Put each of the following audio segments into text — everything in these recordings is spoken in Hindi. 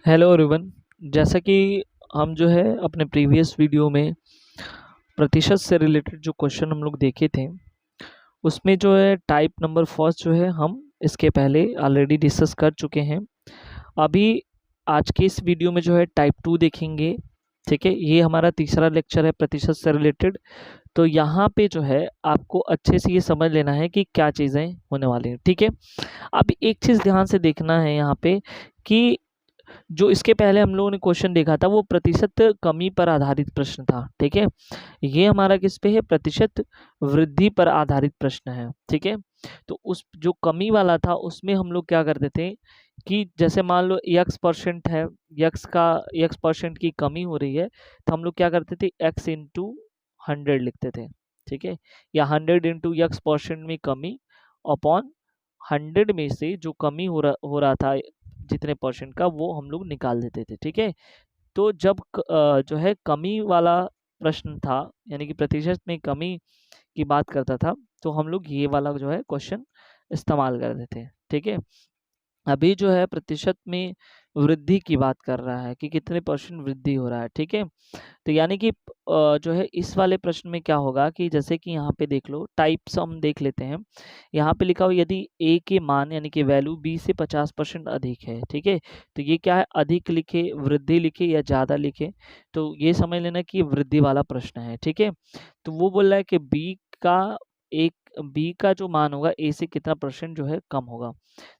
Hello everyone. जैसा कि हम जो है अपने प्रीवियस वीडियो में प्रतिशत से रिलेटेड जो क्वेश्चन हम लोग देखे थे, उसमें जो है टाइप नंबर फर्स्ट जो है हम इसके पहले ऑलरेडी डिस्कस कर चुके हैं। अभी आज के इस वीडियो में जो है टाइप टू देखेंगे। ठीक है, ये हमारा तीसरा लेक्चर है प्रतिशत से रिलेटेड। तो यहाँ पे जो है आपको अच्छे से ये समझ लेना है कि क्या चीज़ें होने वाली हैं। ठीक है, अब एक चीज़ ध्यान से देखना है यहाँ पे कि जो इसके पहले हम लोगों ने क्वेश्चन देखा था वो प्रतिशत कमी पर आधारित प्रश्न था। ठीक है, ये हमारा किस पे है? प्रतिशत वृद्धि पर आधारित प्रश्न है। ठीक है, तो उस जो कमी वाला था उसमें हम लोग क्या करते थे कि जैसे मान लो x% है, x% की कमी हो रही है, तो हम लोग क्या करते थे x इंटू 100 लिखते थे। ठीक है, या 100 इंटू x% में कमी अपॉन 100 में से जो कमी हो रहा था जितने परसेंट का, वो हम लोग निकाल देते थे। ठीक है, तो जब जो है कमी वाला प्रश्न था, यानी कि प्रतिशत में कमी की बात करता था, तो हम लोग ये वाला जो है क्वेश्चन इस्तेमाल करते थे। ठीक है, अभी जो है प्रतिशत में वृद्धि की बात कर रहा है कि कितने परसेंट वृद्धि हो रहा है। ठीक है, तो यानी कि जो है इस वाले प्रश्न में क्या होगा कि जैसे कि यहाँ पे देख लो, टाइप्स हम देख लेते हैं। यहाँ पे लिखा हो यदि ए के मान यानी कि वैल्यू बी से 50% अधिक है। ठीक है, तो ये क्या है? अधिक लिखे, वृद्धि लिखे या ज़्यादा लिखे? तो ये समझ लेना कि वृद्धि वाला प्रश्न है। ठीक है, तो वो बोल रहा है कि का एक बी का जो मान होगा ए से कितना परसेंट जो है कम होगा।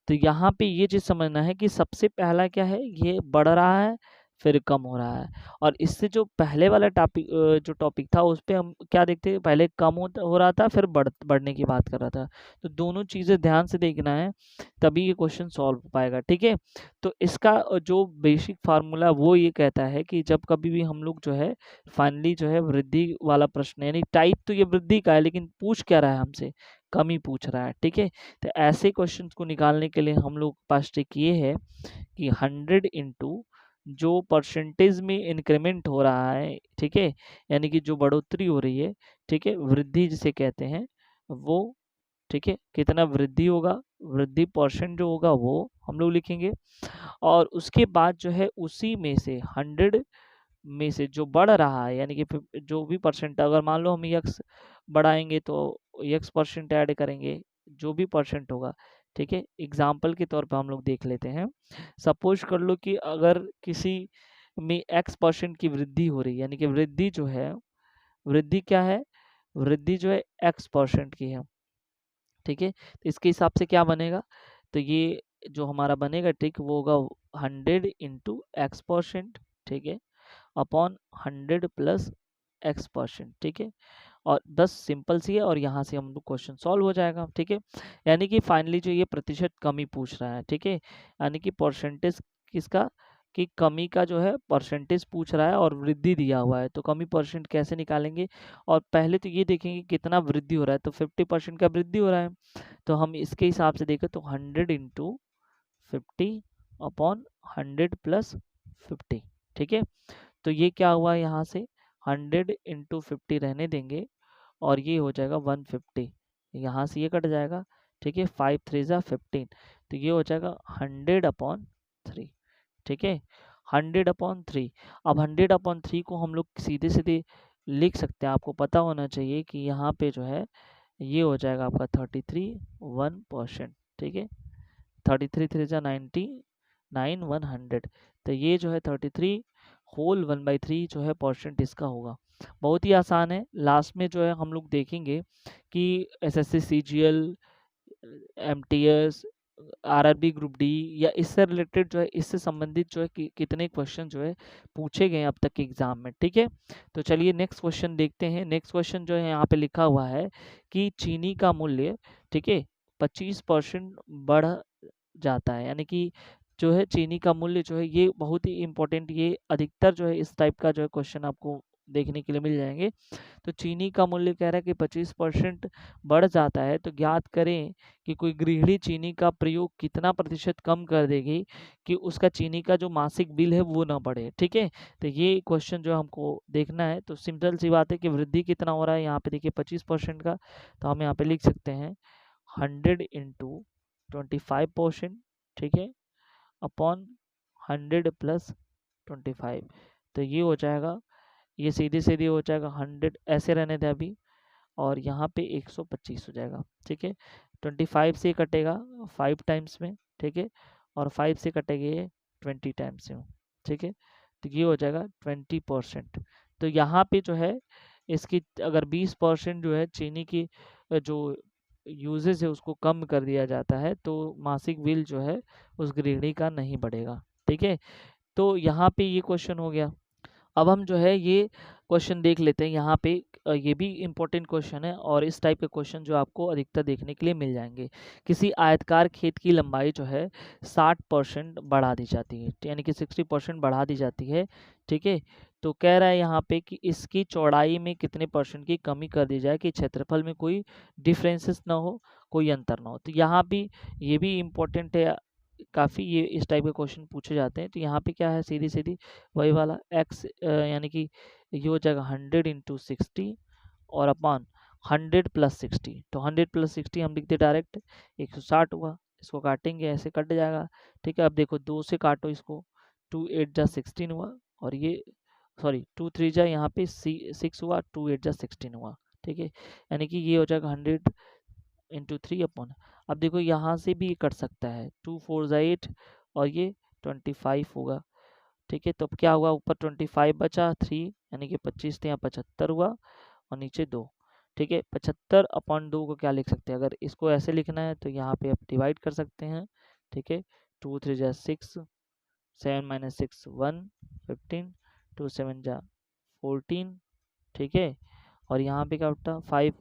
तो यहाँ पे ये चीज़ समझना है कि सबसे पहला क्या है, ये बढ़ रहा है फिर कम हो रहा है। और इससे जो पहले वाला जो टॉपिक था उस पे हम क्या देखते हैं, पहले कम हो रहा था फिर बढ़ने की बात कर रहा था। तो दोनों चीज़ें ध्यान से देखना है, तभी ये क्वेश्चन सॉल्व हो पाएगा। ठीक है, तो इसका जो बेसिक फार्मूला वो ये कहता है कि जब कभी भी हम लोग जो है फाइनली जो है वृद्धि वाला प्रश्न, यानी टाइप तो ये वृद्धि का है लेकिन पूछ क्या रहा है हमसे? कमी पूछ रहा है। ठीक है, तो ऐसे क्वेश्चंस को निकालने के लिए हम लोग के पास ट्रिक ये है कि 100 इंटू जो परसेंटेज में इंक्रीमेंट हो रहा है, ठीक है, यानी कि जो बढ़ोतरी हो रही है, ठीक है, वृद्धि जिसे कहते हैं वो, ठीक है, कितना वृद्धि होगा, वृद्धि परसेंट जो होगा वो हम लोग लिखेंगे। और उसके बाद जो है उसी में से 100 में से जो बढ़ रहा है, यानी कि जो भी परसेंट, अगर मान लो हम यक्स बढ़ाएंगे तो यक्स परसेंट ऐड करेंगे, जो भी परसेंट होगा। ठीक है, एग्जाम्पल के तौर पर हम लोग देख लेते हैं। सपोज कर लो कि अगर किसी में x% की वृद्धि हो रही है, यानी कि वृद्धि जो है, वृद्धि क्या है? वृद्धि जो है x% की है। ठीक है, तो इसके हिसाब से क्या बनेगा? तो ये जो हमारा बनेगा ठीक वो होगा 100 इंटू x%। ठीक है, अपॉन 100 प्लस x%। ठीक है, और बस सिंपल सी है, और यहाँ से हम लोग क्वेश्चन सॉल्व हो जाएगा। ठीक है, यानी कि फाइनली जो ये प्रतिशत कमी पूछ रहा है, ठीक है, यानी कि परसेंटेज किसका, कि कमी का जो है परसेंटेज पूछ रहा है और वृद्धि दिया हुआ है, तो कमी परसेंट कैसे निकालेंगे? और पहले तो ये देखेंगे कितना वृद्धि हो रहा है, तो 50% का वृद्धि हो रहा है, तो हम इसके हिसाब से देखें तो 100 इंटू 50 अपॉन 100 प्लस 50। ठीक है, तो ये क्या हुआ यहाँ से, 100 इंटू 50 रहने देंगे और ये हो जाएगा 150, यहाँ से ये कट जाएगा। ठीक है, 5 3 जा 15, तो ये हो जाएगा 100/3। ठीक है, 100/3। अब 100/3 को हम लोग सीधे सीधे लिख सकते हैं, आपको पता होना चाहिए कि यहाँ पे जो है ये हो जाएगा आपका 33 1%। ठीक है, 33 3 जा 90, 9 100, तो ये जो है 33 होल 1/3 जो है परसेंट इसका होगा। बहुत ही आसान है। लास्ट में जो है हम लोग देखेंगे कि SSC CGL, MTS, RRB group D या इससे रिलेटेड जो है, इससे संबंधित जो है कितने क्वेश्चन जो है पूछे गए अब तक के एग्जाम में। ठीक है, तो चलिए नेक्स्ट क्वेश्चन देखते हैं। नेक्स्ट क्वेश्चन जो है यहाँ पे लिखा हुआ है कि चीनी का मूल्य, ठीक है, 25% बढ़ जाता है, यानी कि जो है चीनी का मूल्य जो है, ये बहुत ही इंपॉर्टेंट, ये अधिकतर जो है इस टाइप का जो है क्वेश्चन आपको देखने के लिए मिल जाएंगे। तो चीनी का मूल्य कह रहा है कि 25% बढ़ जाता है, तो ज्ञात करें कि कोई गृहिणी चीनी का प्रयोग कितना प्रतिशत कम कर देगी कि उसका चीनी का जो मासिक बिल है वो ना बढ़े। ठीक है, तो ये क्वेश्चन जो हमको देखना है, तो सिंपल सी बात है कि वृद्धि कितना हो रहा है, यहाँ पे देखिए 25% का, तो हम यहाँ पे लिख सकते हैं 100 इंटू 25%। ठीक है, अपॉन 100 प्लस 25, तो ये हो जाएगा, ये सीधी सीधी हो जाएगा 100, ऐसे रहने दें अभी, और यहाँ पे 125 हो जाएगा। ठीक है, 25 से कटेगा 5 टाइम्स में, ठीक है, और 5 से कटेगा ये 20 टाइम्स में। ठीक है, तो ये हो जाएगा 20%। तो यहाँ पे जो है इसकी अगर 20% जो है चीनी की जो यूजेज है उसको कम कर दिया जाता है, तो मासिक बिल जो है उस गृहिणी का नहीं बढ़ेगा। ठीक है, तो यहाँ पे ये क्वेश्चन हो गया। अब हम जो है ये क्वेश्चन देख लेते हैं यहाँ पे। ये भी इम्पोर्टेंट क्वेश्चन है, और इस टाइप के क्वेश्चन जो आपको अधिकतर देखने के लिए मिल जाएंगे। किसी आयतकार खेत की लंबाई जो है 60% बढ़ा दी जाती है, यानी कि 60% बढ़ा दी जाती है। ठीक है, तो कह रहा है यहाँ पे कि इसकी चौड़ाई में कितने परसेंट की कमी कर दी जाए कि क्षेत्रफल में कोई डिफरेंसेस ना हो, कोई अंतर ना हो। तो यहाँ भी ये भी इम्पोर्टेंट है काफ़ी, ये इस टाइप के क्वेश्चन पूछे जाते हैं। तो यहाँ पे क्या है, सीधी सीधी वही वाला x, यानी कि ये हो जाएगा 100 इंटू 60 और अपॉन 100 प्लस 60। तो 100 प्लस 60 हम लिखते डायरेक्ट 160 हुआ, इसको काटेंगे ऐसे कट जाएगा। ठीक है, अब देखो 2 से काटो इसको, 2 8 जा 16 हुआ, और ये सॉरी 2 3 जा यहाँ पे 6 हुआ, 2 8 जा 16 हुआ। ठीक है, यानी कि ये हो जाएगा 100 इंटू 3 अपॉन, अब देखो यहाँ से भी ये कट सकता है, 2 4 जा 8 और ये 25 होगा। ठीक है, तो अब क्या हुआ, ऊपर 25 बचा 3, यानी कि 25 से यहाँ 75 हुआ, और नीचे 2। ठीक है, 75 अपॉन 2 को क्या लिख सकते हैं, अगर इसको ऐसे लिखना है तो यहाँ पे आप डिवाइड कर सकते हैं। ठीक है, 2 3 जा 6, 7 माइनस 6 1, 15, 2 7 जा 14। ठीक है, और यहाँ पे क्या उठता, 5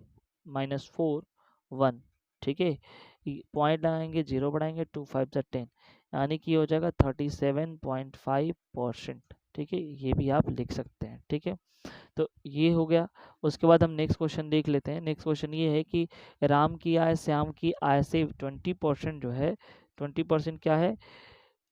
माइनस 4 1। ठीक है, पॉइंट लगाएंगे, जीरो बढ़ाएंगे, 2 5 जा 10, यानी कि हो जाएगा 37.5%। ठीक है, ये भी आप लिख सकते हैं। ठीक है, तो ये हो गया। उसके बाद हम नेक्स्ट क्वेश्चन देख लेते हैं। नेक्स्ट क्वेश्चन ये है कि राम की आय श्याम की आय से 20% जो है, 20% क्या है,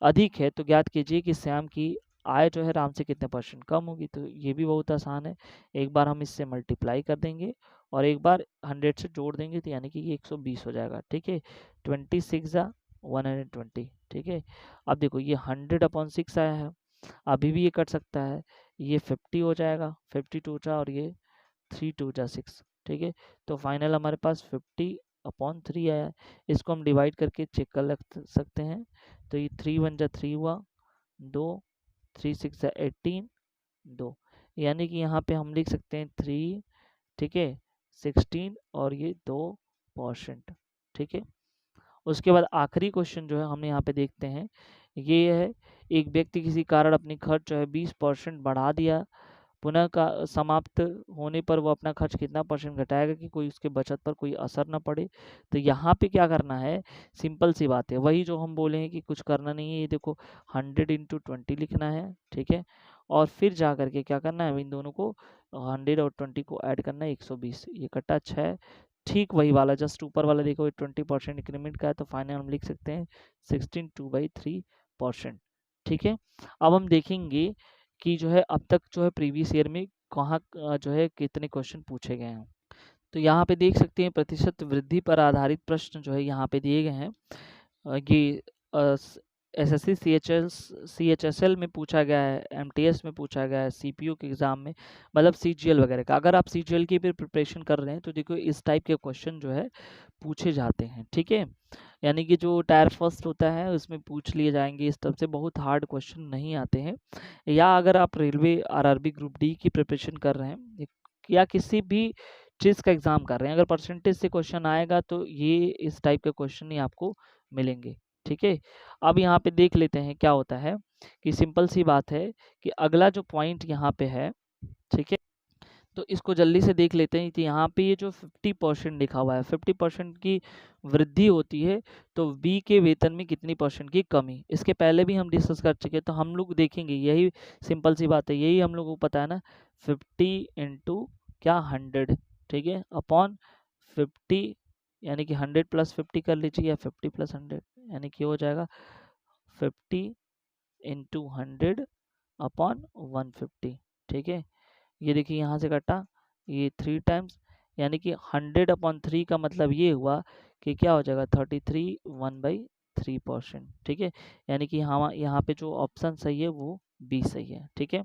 अधिक है, तो ज्ञात कीजिए कि श्याम की आय जो है राम से कितने परसेंट कम होगी। तो ये भी बहुत आसान है, एक बार हम इससे मल्टीप्लाई कर देंगे और एक बार 100 से जोड़ देंगे, तो यानी कि ये 120 हो जाएगा। ठीक है, 26 जा 120। ठीक है, अब देखो ये 100 अपॉन 6 आया है, अभी भी ये कट सकता है, ये 50 हो जाएगा, 52 जा, और ये 3 2 जा 6। ठीक है, तो फाइनल हमारे पास 50 अपॉन 3 आया है। इसको हम डिवाइड करके चेक कर सकते हैं। तो ये 3 1 जा 3 हुआ, 2 3 6 जा 18, 2, यानी कि यहाँ पे हम लिख सकते हैं 3, ठीक है, 16 और ये 2%। ठीक है, उसके बाद आखिरी क्वेश्चन जो है हम यहाँ पे देखते हैं, ये है एक व्यक्ति किसी कारण अपनी खर्च जो है 20% बढ़ा दिया, पुनः का समाप्त होने पर वो अपना खर्च कितना परसेंट घटाएगा कि कोई उसके बचत पर कोई असर ना पड़े। तो यहाँ पे क्या करना है, सिंपल सी बात है, वही जो हम बोले हैं कि कुछ करना नहीं है। ये देखो 100 इंटू 20 लिखना है, ठीक है, और फिर जा करके क्या करना है, इन दोनों को 100 और 20 को ऐड करना है, 120, ये कटा 6, ठीक वही वाला, जस्ट ऊपर वाला देखो 20% इंक्रीमेंट का है, तो फाइनल हम लिख सकते हैं 16 2/3%। ठीक है, अब हम देखेंगे कि जो है अब तक जो है प्रीवियस ईयर में कहाँ जो है कितने क्वेश्चन पूछे गए हैं। तो यहाँ पे देख सकते हैं प्रतिशत वृद्धि पर आधारित प्रश्न जो है यहाँ पे दिए गए हैं। ये एसएससी सीएचएसएल में पूछा गया है, एमटीएस में पूछा गया है, सीपीयू के एग्जाम में, मतलब सीजीएल वगैरह का। अगर आप सीजीएल की भी प्रिपरेशन कर रहे हैं तो देखो इस टाइप के क्वेश्चन जो है पूछे जाते हैं। ठीक है, यानी कि जो टायर फर्स्ट होता है उसमें पूछ लिए जाएंगे, इस तरफ से बहुत हार्ड क्वेश्चन नहीं आते हैं। या अगर आप रेलवे आरआरबी ग्रुप डी की प्रिपरेशन कर रहे हैं या किसी भी चीज़ का एग्जाम कर रहे हैं, अगर परसेंटेज से क्वेश्चन आएगा तो ये इस टाइप के क्वेश्चन ही आपको मिलेंगे। ठीक है, अब यहाँ पे देख लेते हैं क्या होता है कि सिंपल सी बात है कि अगला जो पॉइंट यहाँ पे है, ठीक है, तो इसको जल्दी से देख लेते हैं। तो यहाँ पे ये जो 50% लिखा हुआ है, 50% की वृद्धि होती है तो बी के वेतन में कितनी परसेंट की कमी, इसके पहले भी हम डिस्कस कर चुके हैं, तो हम लोग देखेंगे, यही सिंपल सी बात है, यही हम लोग को पता है ना, 50 इंटू क्या 100, ठीक है, अपॉन 50, यानी कि 100 प्लस 50 कर लीजिए, या 50 प्लस 100, यानी कि हो जाएगा 50 इंटू 100 अपॉन 150। ठीक है, ये देखिए यहाँ से कटा, ये 3 टाइम्स, यानी कि 100 अपॉन 3 का मतलब ये हुआ कि क्या हो जाएगा 33 1/3। 3%। ठीक है, यानी कि यहाँ पे जो ऑप्शन सही है वो बी सही है। ठीक है,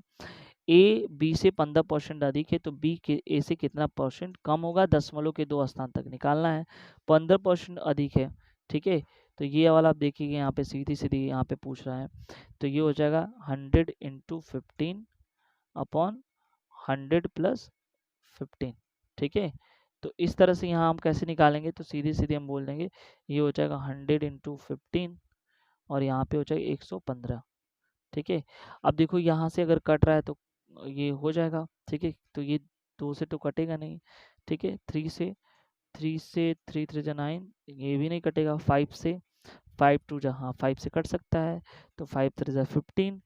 ए बी से 15% अधिक है तो बी के ए से कितना परसेंट कम होगा, दशमलव के 2 स्थान तक निकालना है। 15% अधिक है। ठीक है, तो ये वाला आप देखिए यहाँ पे सीधी सीधी यहाँ पे पूछ रहा है, तो ये हो जाएगा 100 × 15 अपॉन 100 + 15। ठीक है, तो इस तरह से यहाँ हम कैसे निकालेंगे, तो सीधे सीधे हम बोल देंगे ये हो जाएगा 100 × 15 और यहाँ पे हो जाएगा 115। ठीक है, अब देखो यहाँ से अगर कट रहा है तो ये हो जाएगा। ठीक है, तो ये 2 से तो कटेगा नहीं। ठीक है, 3 से 3 3 जा 9, ये भी नहीं कटेगा। 5 से 5 2 जा, हाँ 5 से कट सकता है, तो 5 3 जा 15,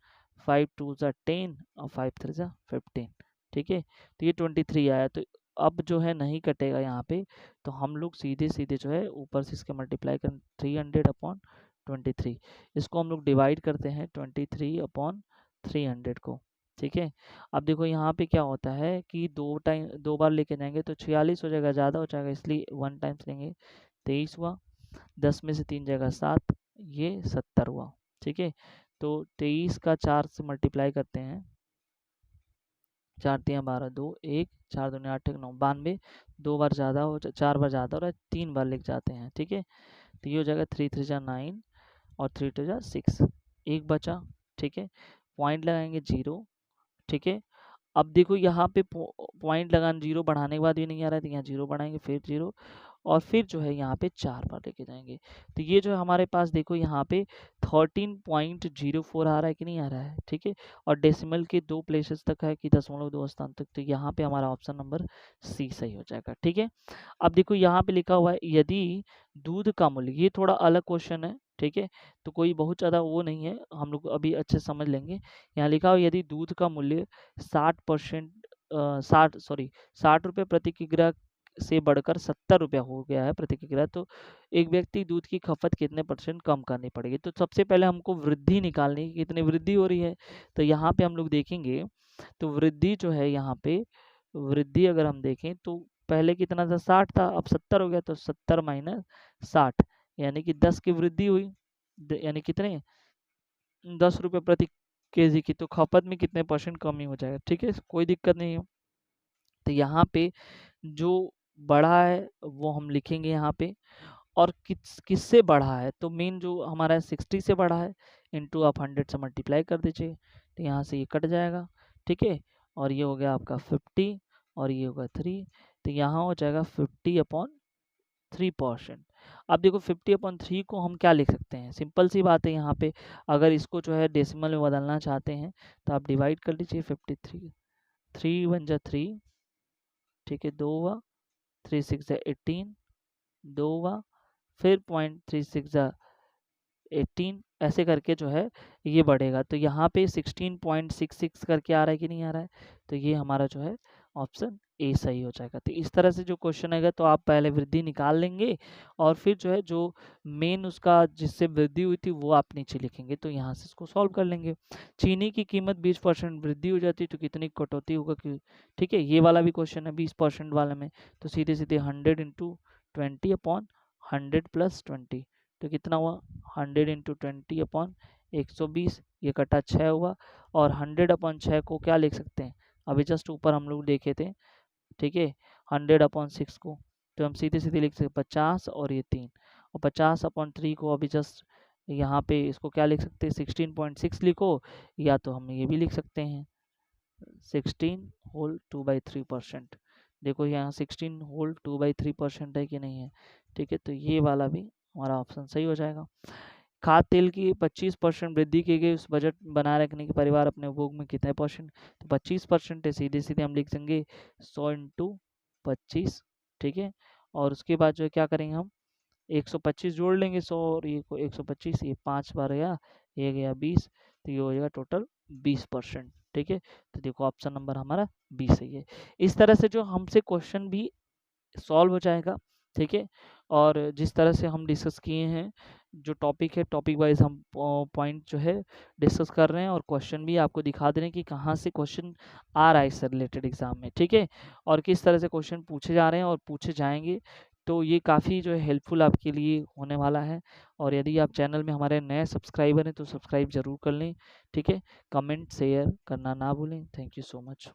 5 2 जा 10 और 5 3 जा 15। ठीक है, तो ये 23 आया, तो अब जो है नहीं कटेगा यहाँ पे, तो हम लोग सीधे सीधे जो है ऊपर से इसके मल्टीप्लाई कर 300/23, इसको हम लोग डिवाइड करते हैं 23/300 को। ठीक है, अब देखो यहाँ पे क्या होता है कि दो बार लेके जाएंगे तो 46 हो जाएगा, ज़्यादा हो जाएगा, इसलिए 1 टाइम्स लेंगे। 23 हुआ, 10 में से 3 जाएगा 7, ये 70 हुआ। ठीक है, तो 23 का 4 से मल्टीप्लाई करते हैं, 4 3 12 2 1 4 2 8 1 9 92, 2 बार ज़्यादा हो, 4 बार ज़्यादा हो रहा है, 3 बार लेके जाते हैं। ठीक है, तो ये हो जाएगा 3 3 जा 9 और 3 2 जा 6, एक बचा। ठीक है, पॉइंट लगाएंगे 0। ठीक है, अब देखो यहाँ पे पॉइंट लगाना, 0 बढ़ाने के बाद भी नहीं आ रहा है, तो यहाँ 0 बढ़ाएंगे, फिर 0 और फिर जो है यहाँ पे 4 बार लेके जाएंगे, तो ये जो है हमारे पास देखो यहाँ पे 13.04 आ रहा है कि नहीं आ रहा है। ठीक है, और डेसिमल के 2 प्लेसेस तक है कि 0.2 स्थान तक, तो यहाँ पे हमारा ऑप्शन नंबर सी सही हो जाएगा। ठीक है, अब देखो यहाँ पे लिखा हुआ है यदि दूध का मूल्य, ये थोड़ा अलग क्वेश्चन है। ठीक है, तो कोई बहुत ज़्यादा वो नहीं है, हम लोग अभी अच्छे से समझ लेंगे। यहाँ लिखा हुआ यदि दूध का मूल्य 60 रुपये प्रति किग्रा से बढ़कर 70 रुपया हो गया है प्रति किग्रा, तो एक व्यक्ति दूध की खपत कितने % कम करनी पड़ेगी। तो सबसे पहले हमको वृद्धि निकालनी है, कितनी वृद्धि हो रही है, तो यहाँ पे हम लोग देखेंगे, तो वृद्धि जो है यहाँ पे, वृद्धि अगर हम देखें तो पहले कितना था, 60 था, अब 70 हो गया, तो 70 - 60 यानी कि 10 की वृद्धि हुई, यानी कितने 10 रुपये प्रति केजी की, तो खपत में कितने % कमी हो जाएगा। ठीक है, कोई दिक्कत नहीं है। तो यहाँ पे जो बढ़ा है वो हम लिखेंगे यहाँ पे, और किससे बढ़ा है, तो मेन जो हमारा 60 से बढ़ा है, इंटू आप 100 से मल्टीप्लाई कर दीजिए, तो यहाँ से ये कट जाएगा। ठीक है, और ये हो गया आपका 50 और ये होगा 3, तो यहाँ हो जाएगा 50/3%। अब देखो 50/3 को हम क्या लिख सकते हैं, सिंपल सी बात है, यहाँ पे अगर इसको जो है डेसिमल में बदलना चाहते हैं तो आप डिवाइड कर लीजिए 53, 3 1 जा 3, ठीक है, 2 हुआ, 3 6 जा 18, 2 हुआ, फिर 0.36 जा 18, ऐसे करके जो है ये बढ़ेगा, तो यहाँ पे 16.66 करके आ रहा है कि नहीं आ रहा है, तो ये हमारा जो है ऑप्शन ए सही हो जाएगा। तो इस तरह से जो क्वेश्चन आएगा तो आप पहले वृद्धि निकाल लेंगे और फिर जो है जो मेन उसका जिससे वृद्धि हुई थी वो आप नीचे लिखेंगे, तो यहाँ से इसको सॉल्व कर लेंगे। चीनी की कीमत 20% वृद्धि हो जाती है तो कितनी कटौती होगा कि, ठीक है, ये वाला भी क्वेश्चन है 20% वाले में, तो सीधे सीधे 100 × 20/100 + 20, तो कितना हुआ 100 × 20/120, ये कटा 6 हुआ, और 100/6 को क्या लिख सकते हैं, अभी जस्ट ऊपर हम लोग देखे थे। ठीक है, 100/6 को तो हम सीधे सीधे लिख सकते 50 और ये 3, और 50/3 को अभी जस्ट यहाँ पे इसको क्या लिख सकते हैं 16.6 लिखो, या तो हम ये भी लिख सकते हैं 16 होल 2/3%। देखो यहाँ 16 होल 2/3% है कि नहीं है। ठीक है, तो ये वाला भी हमारा ऑप्शन सही हो जाएगा। खाद्य तेल की 25% वृद्धि की गई, उस बजट बनाए रखने के परिवार अपने उपभोग में कितने %, तो 25% है, सीधे सीधे हम लिख देंगे 100 × 25। ठीक है, और उसके बाद जो है क्या करेंगे हम 125 जोड़ लेंगे, 100 और ये को 125, ये 5 बार गया, ये गया 20, तो ये हो जाएगा टोटल 20%। ठीक है, तो देखो ऑप्शन नंबर हमारा बी सही है। इस तरह से जो हमसे क्वेश्चन भी सॉल्व हो जाएगा। ठीक है, और जिस तरह से हम डिस्कस किए हैं जो टॉपिक है, टॉपिक वाइज हम पॉइंट जो है डिस्कस कर रहे हैं, और क्वेश्चन भी आपको दिखा दे रहे हैं कि कहाँ से क्वेश्चन आ रहा है इससे रिलेटेड एग्जाम में। ठीक है, और किस तरह से क्वेश्चन पूछे जा रहे हैं और पूछे जाएंगे, तो ये काफ़ी जो है हेल्पफुल आपके लिए होने वाला है। और यदि आप चैनल में हमारे नए सब्सक्राइबर हैं तो सब्सक्राइब ज़रूर कर लें, ठीक है? कमेंट शेयर करना ना भूलें। Thank you so much.